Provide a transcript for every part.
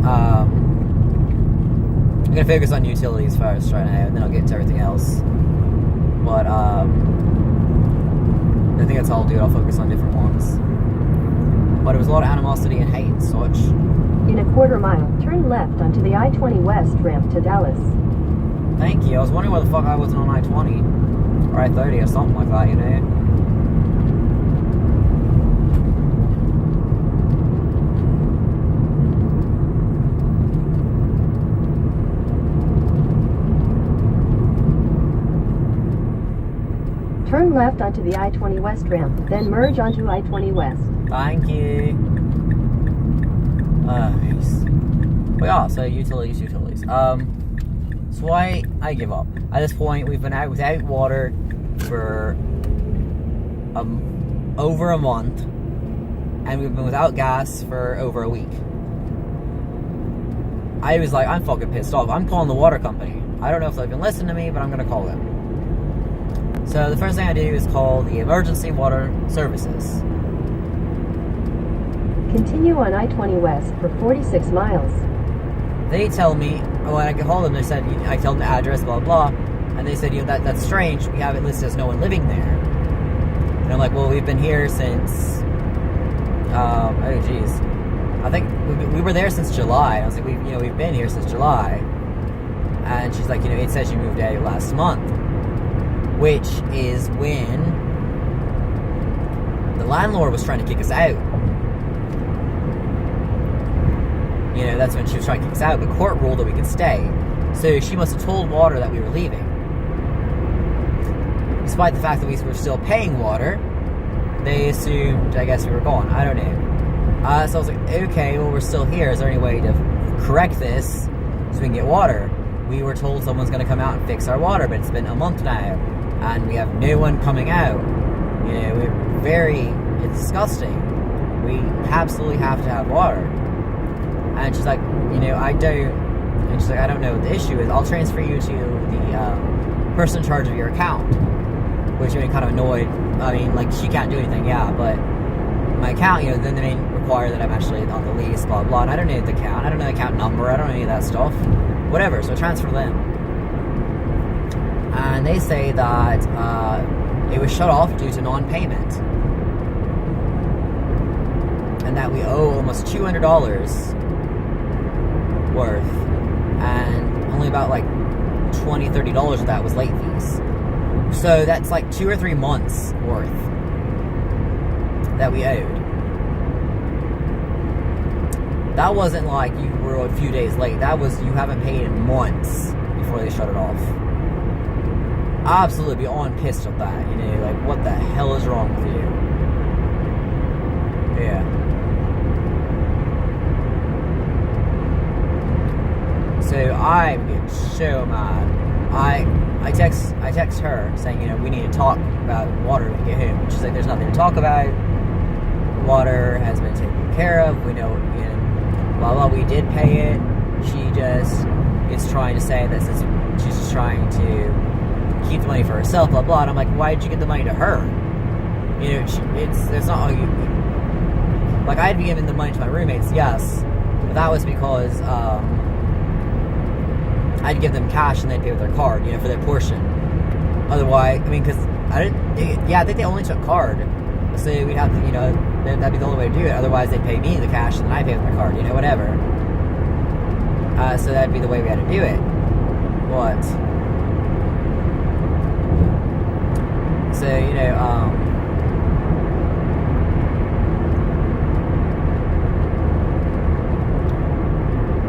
I'm gonna focus on utilities first right now, and then I'll get into everything else. But I think that's all I'll do. I'll focus on different ones. But it was a lot of animosity and hate and such. In a quarter mile, turn left onto the I-20 West ramp to Dallas. Thank you. I was wondering why the fuck I wasn't on I-20 or I-30 or something like that, you know? Turn left onto the I-20 West ramp, then merge onto I-20 West. Thank you. Nice. But yeah, so utilities. So I give up. At this point, we've been out without water for over a month, and we've been without gas for over a week. I was like, I'm fucking pissed off. I'm calling the water company. I don't know if they've been listening to me, but I'm gonna call them. So the first thing I do is call the emergency water services. Continue on I-20 West for 46 miles. They tell me, when I get hold of them, they said, I tell them the address, blah, blah, and they said, that's strange, we have it listed as no one living there. And I'm like, well, we've been here since, I think we were there since July. I was like, we've been here since July. And she's like, it says you moved out last month, which is when the landlord was trying to kick us out. That's when she was trying to kick us out. The court ruled that we could stay. So she must have told water that we were leaving. Despite the fact that we were still paying water, they assumed, I guess, we were gone. I don't know. So I was like, okay, well, we're still here. Is there any way to correct this so we can get water? We were told someone's going to come out and fix our water, but it's been a month now, and we have no one coming out. It's disgusting. We absolutely have to have water. And she's like, I don't. And she's like, I don't know what the issue is. I'll transfer you to the person in charge of your account. Which made me kind of annoyed. I mean, she can't do anything, yeah, but my account, then they may require that I'm actually on the lease, blah, blah. And I don't know the account. I don't know the account number. I don't know any of that stuff. Whatever. So I transfer them. And they say that it was shut off due to non-payment. And that we owe almost $200 worth, and only about $20-30 of that was late fees. So that's 2 or 3 months worth that we owed. That wasn't like you were a few days late. That was you haven't paid in months before they shut it off. Absolutely beyond pissed at that. What the hell is wrong with you? Yeah. So I get so mad. I text her saying, we need to talk about water when we get home. And she's like, there's nothing to talk about. Water has been taken care of. We know, blah blah. We did pay it. She just is trying to say that since she's just trying to keep the money for herself, blah blah. And I'm like, why did you give the money to her? It's not how you. I'd be giving the money to my roommates, yes, but that was because I'd give them cash and they'd pay with their card, for their portion. Otherwise, because I think they only took card. So we'd have to, that'd be the only way to do it. Otherwise, they'd pay me the cash and then I pay with my card, whatever. So that'd be the way we had to do it. What? So,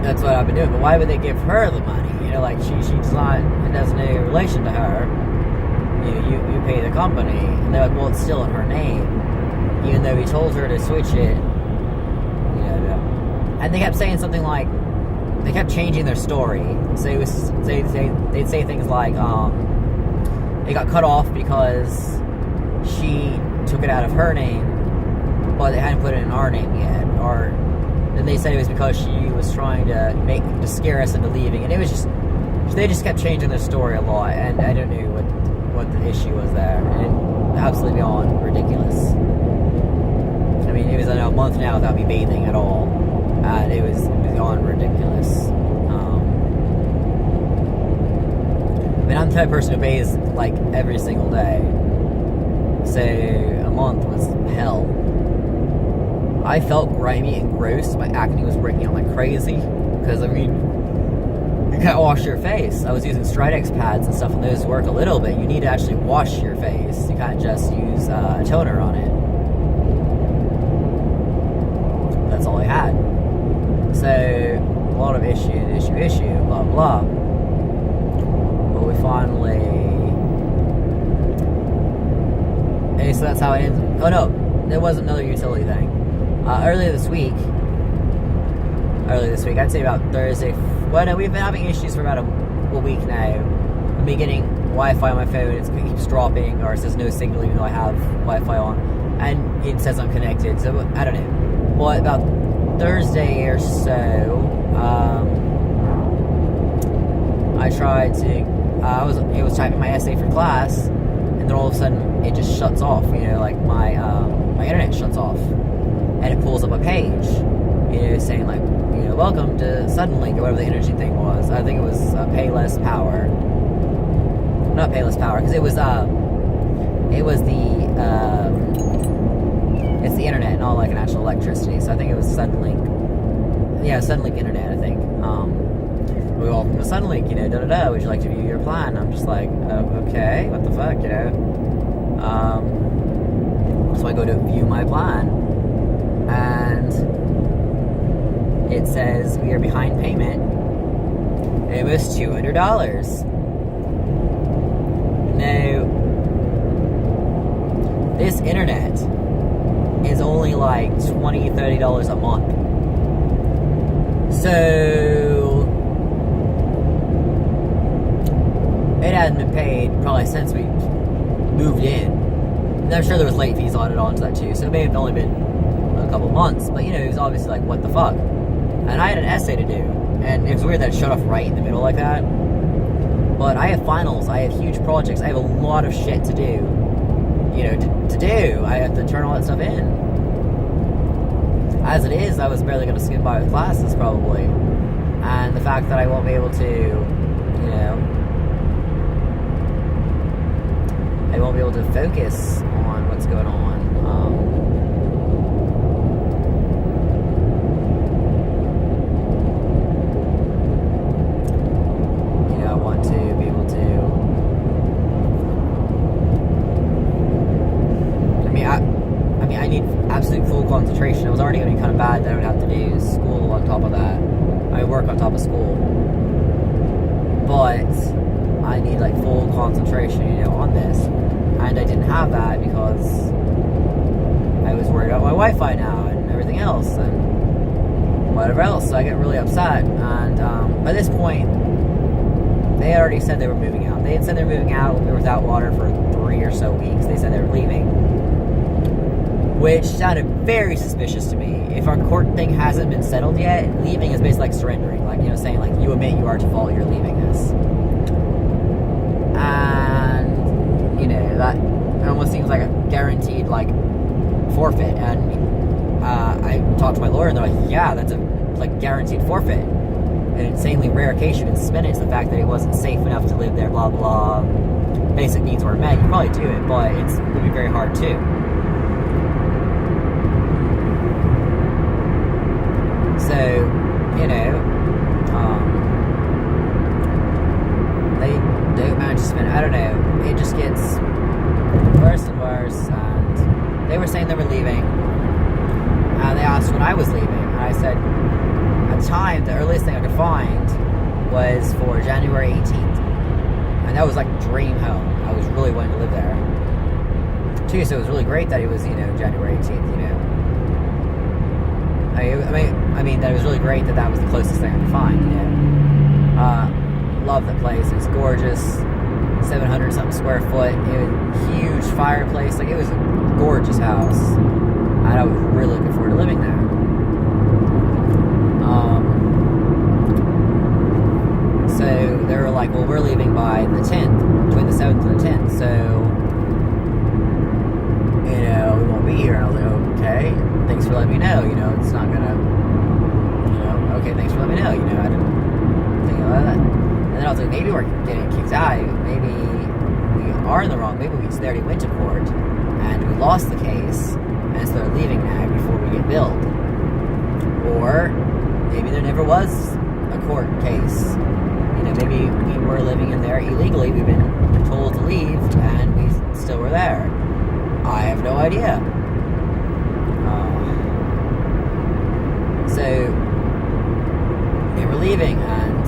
that's what I've been doing. But why would they give her the money? She's not, it has no relation to her. You pay the company. And they're like, well, it's still in her name. Even though we told her to switch it. And they kept saying something like, they kept changing their story. So they'd say things like, it got cut off because she took it out of her name, but they hadn't put it in our name yet. Or then they said it was because she was trying to scare us into leaving. And it was just, they just kept changing their story a lot, and I don't know what the issue was there. And it absolutely beyond ridiculous. I mean, it was a month now without me bathing at all, and it was beyond ridiculous. I mean, I'm the type of person who bathes like every single day. So a month was hell. I felt grimy and gross. My acne was breaking out like crazy. Because, I mean, you can't wash your face. I was using Stridex pads and stuff, and those work a little bit. You need to actually wash your face. You can't just use a toner on it. That's all I had. So, a lot of issue, blah, blah. But we finally... Hey, so that's how it ends. Oh, no. There was another utility thing. Earlier this week, I'd say about Thursday. Well, no, we've been having issues for about a week now. I'm getting Wi-Fi on my phone. It keeps dropping, or it says no signal even though I have Wi-Fi on. And it says I'm connected, so I don't know. But about Thursday or so, I tried to... I was typing my essay for class, and then all of a sudden, it just shuts off. You know, like my internet shuts off. And it pulls up a page, you know, saying like, you know, welcome to Suddenlink, or whatever the energy thing was. I think it was Payless Power. Not Payless Power, because it's the internet, not like an actual electricity. So I think it was Suddenlink. Yeah, Suddenlink Internet, I think. Welcome to Suddenlink, you know, da-da-da, would you like to view your plan? I'm just like, okay, what the fuck, you know? So I go to view my plan, and it says we are behind payment. It was $200. Now, this internet is only like $20, $30 a month. So, it hadn't been paid probably since we moved in. And I'm sure there was late fees added onto that too, so it may have only been a couple months, but you know, it was obviously like, what the fuck? And I had an essay to do, and it was weird that it shut off right in the middle like that. But I have finals, I have huge projects, I have a lot of shit to do. You know, to do. I have to turn all that stuff in. As it is, I was barely going to skim by with classes, probably. And the fact that I won't be able to, you know, I won't be able to focus on what's going on. You know, I want to be able to... I need absolute full concentration. It was already getting kind of bad that I would have to do school on top of that. I work on top of school. But I need like full concentration, you know, on this. And I didn't have that because I was worried about my Wi-Fi now and everything else and whatever else. So I get really upset. And by this point, they had already said they were moving out. They had said they were moving out. We were without water for 3 or so weeks. They said they were leaving. Which sounded very suspicious to me. If our court thing hasn't been settled yet, leaving is basically like surrendering. Like, you know, saying like, you admit you are to fault, you're leaving us. And, you know, that almost seems like a guaranteed, like, forfeit. And I talked to my lawyer and they're like, yeah, that's a, like, guaranteed forfeit. An insanely rare case you can spin it to the fact that it wasn't safe enough to live there, blah, blah. Basic needs were met. You probably do it, but it would be very hard too. So, you know, they don't manage to spend, I don't know, it just gets worse and worse, and they were saying they were leaving, and they asked when I was leaving, and I said, at the time, the earliest thing I could find was for January 18th, and that was like dream home. I was really wanting to live there, too, so it was really great that it was, you know, January 18th, you know. I mean, that it was really great that was the closest thing I could find, you know. Love the place. It was gorgeous. 700-something square foot. It was a huge fireplace. Like, it was a gorgeous house. And I was really looking forward to living there. So, they were like, well, we're leaving by the 10th. Between the 7th and the 10th. So, you know, we won't be here. And I was like, okay. Thanks for letting me know, you know, it's not gonna, you know, okay, thanks for know, I didn't think about that. And then I was like, maybe we're getting kicked out. Maybe we are in the wrong. Maybe they already went to court and we lost the case, and so they're leaving now before we get billed. Or maybe there never was a court case. Maybe we were living in there illegally. We've been told to leave, and we still were there. I have no idea. So they were leaving, and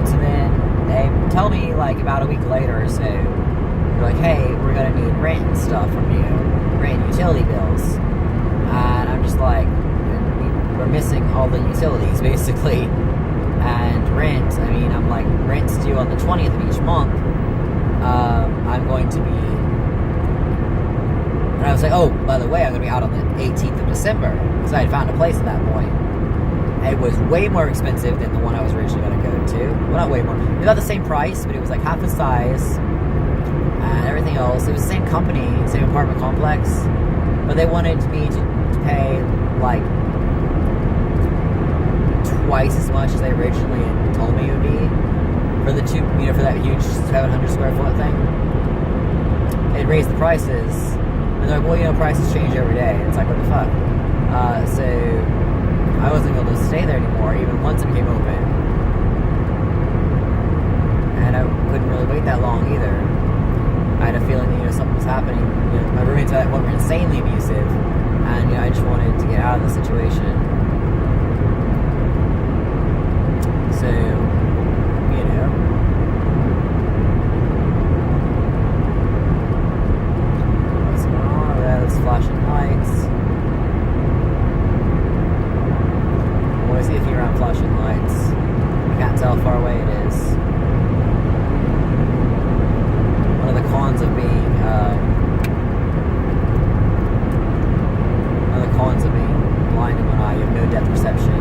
so then they tell me like about a week later or so, they're like, hey, we're gonna need rent and stuff from you, rent and utility bills. And I'm just like, we're missing all the utilities basically, and rent. I mean, I'm like, rent's due on the 20th of each month. I'm going to be, and I was like, oh, by the way, I'm going to be out on the 18th of December, because I had found a place at that point. It was way more expensive than the one I was originally going to go to. Well, not way more. It was about the same price, but it was like half the size, and everything else. It was the same company, same apartment complex, but they wanted me to pay, like, twice as much as they originally had told me it would be for the two, for that huge 700 square foot thing. They'd raised the prices, and they're like, well, prices change every day. It's like, what the fuck? So I wasn't able to stay there anymore, even once it became open. And I couldn't really wait that long either. I had a feeling that, something was happening. My roommates at that point were insanely abusive, and, I just wanted to get out of the situation. So, what's going on over there? There's flashing lights. I always see a few around flashing lights. I can't tell how far away it is. One of the cons of being, blind in one eye, you have no depth perception.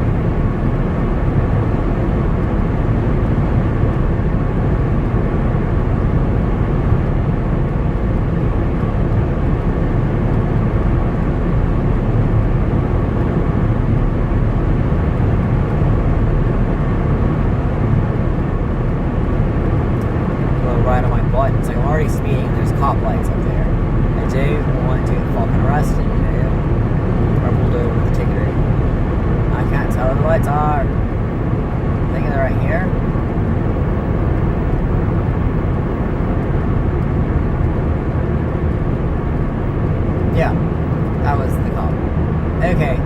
Right on my butt. It's like I'm already speeding and there's cop lights up there. I do want to get fucking arrested, or pulled over with a ticket. I can't tell where the lights are. I think they're right here. Yeah, that was the cop. Okay,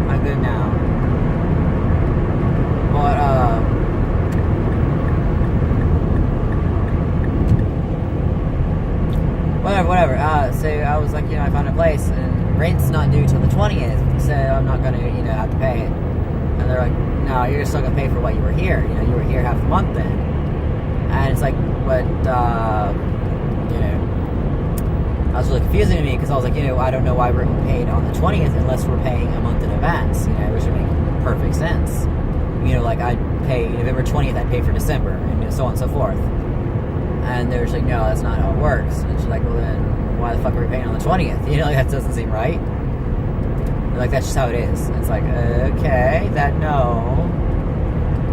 I'm good now. But, whatever. So I was like, I found a place, and rent's not due till the 20th, so I'm not gonna, have to pay it. And they're like, no, you're still gonna pay for what you were here. You were here half the month then. And it's like, but, I was really confusing to me, because I was like, I don't know why we're paid on the 20th unless we're paying a month in advance, which would make perfect sense. Like I'd pay November 20th, I'd pay for December, and so on and so forth. And they're just like, no, that's not how it works. And she's like, well then, why the fuck are we paying on the 20th? That doesn't seem right. They're like, that's just how it is. And it's like, okay,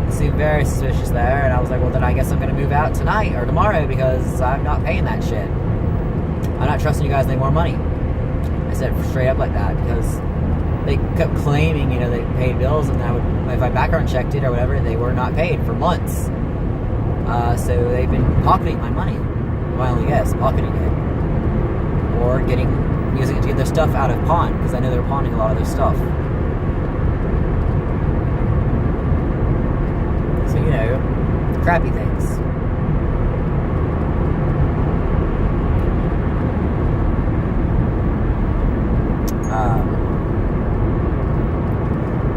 it seemed very suspicious there. And I was like, well then I guess I'm going to move out tonight or tomorrow, because I'm not paying that shit. I'm not trusting you guys any more money. I said it straight up like that, because they kept claiming, they paid bills, and if I background checked it or whatever, they were not paid for months. So they've been pocketing my money. Well, I only guess, pocketing it. Or using it to get their stuff out of pawn, because I know they're pawning a lot of their stuff. So, crappy things.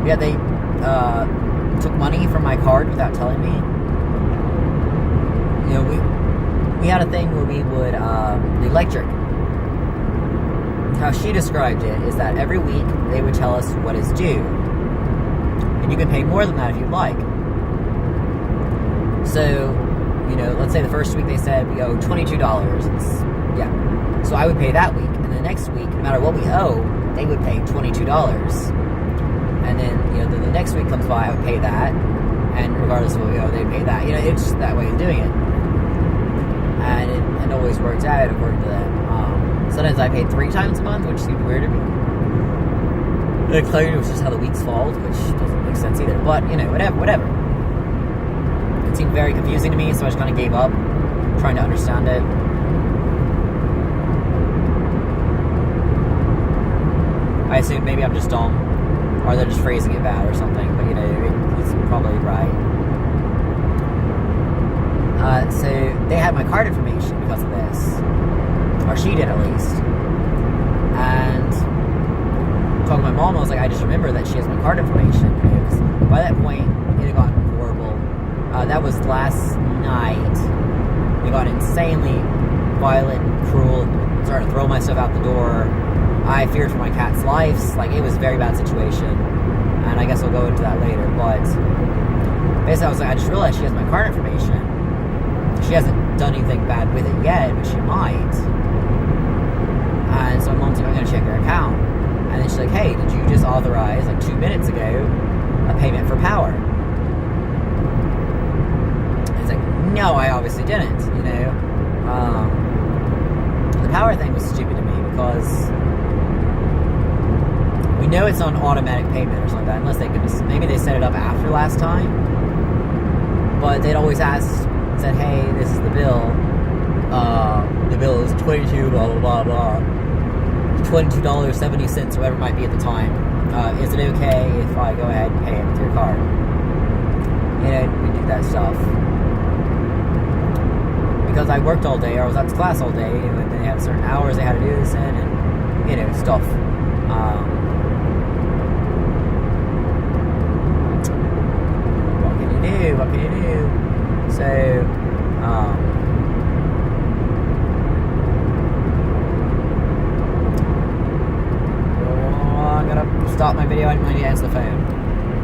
Yeah, they took money from my card without telling me. We had a thing where we would, the electric, how she described it is that every week they would tell us what is due. And you can pay more than that if you'd like. So, let's say the first week they said we owe $22. Yeah. So I would pay that week. And the next week, no matter what we owe, they would pay $22. and then the next week comes by, I would pay that, and regardless of what we owe, they pay that. It's just that way of doing it, and it always works out according to them. Sometimes I paid 3 times a month, which seemed weird to me. They claimed it was just how the weeks fall, which doesn't make sense either. But whatever. It seemed very confusing to me, so I just kind of gave up trying to understand it. I assume maybe I'm just dumb, or they're just phrasing it bad or something, but it's probably right. So they had my card information because of this, or she did at least. And talking to my mom, I was like, I just remember that she has my card information. Because by that point, it had gotten horrible. That was last night. It got insanely violent, cruel, started to throw myself out the door. I feared for my cat's life. Like, it was a very bad situation. And I guess I'll go into that later. But basically, I just realized she has my card information. She hasn't done anything bad with it yet, but she might. And so my mom's like, I'm going to check her account. And then she's like, hey, did you just authorize, 2 minutes ago, a payment for power? And it's like, no, I obviously didn't, The power thing was stupid to me because we know it's on automatic payment or something like that, unless maybe they set it up after last time. But they'd always said, hey, this is the bill. The bill is $22, blah, blah, blah, blah. $22.70, whatever it might be at the time. Is it okay if I go ahead and pay it with your card? We do that stuff. Because I worked all day, or I was at class all day, and they had certain hours they had to do this in, and, stuff. What can you do? What can you do? So, I'm gonna stop my video. I'm going to answer the phone.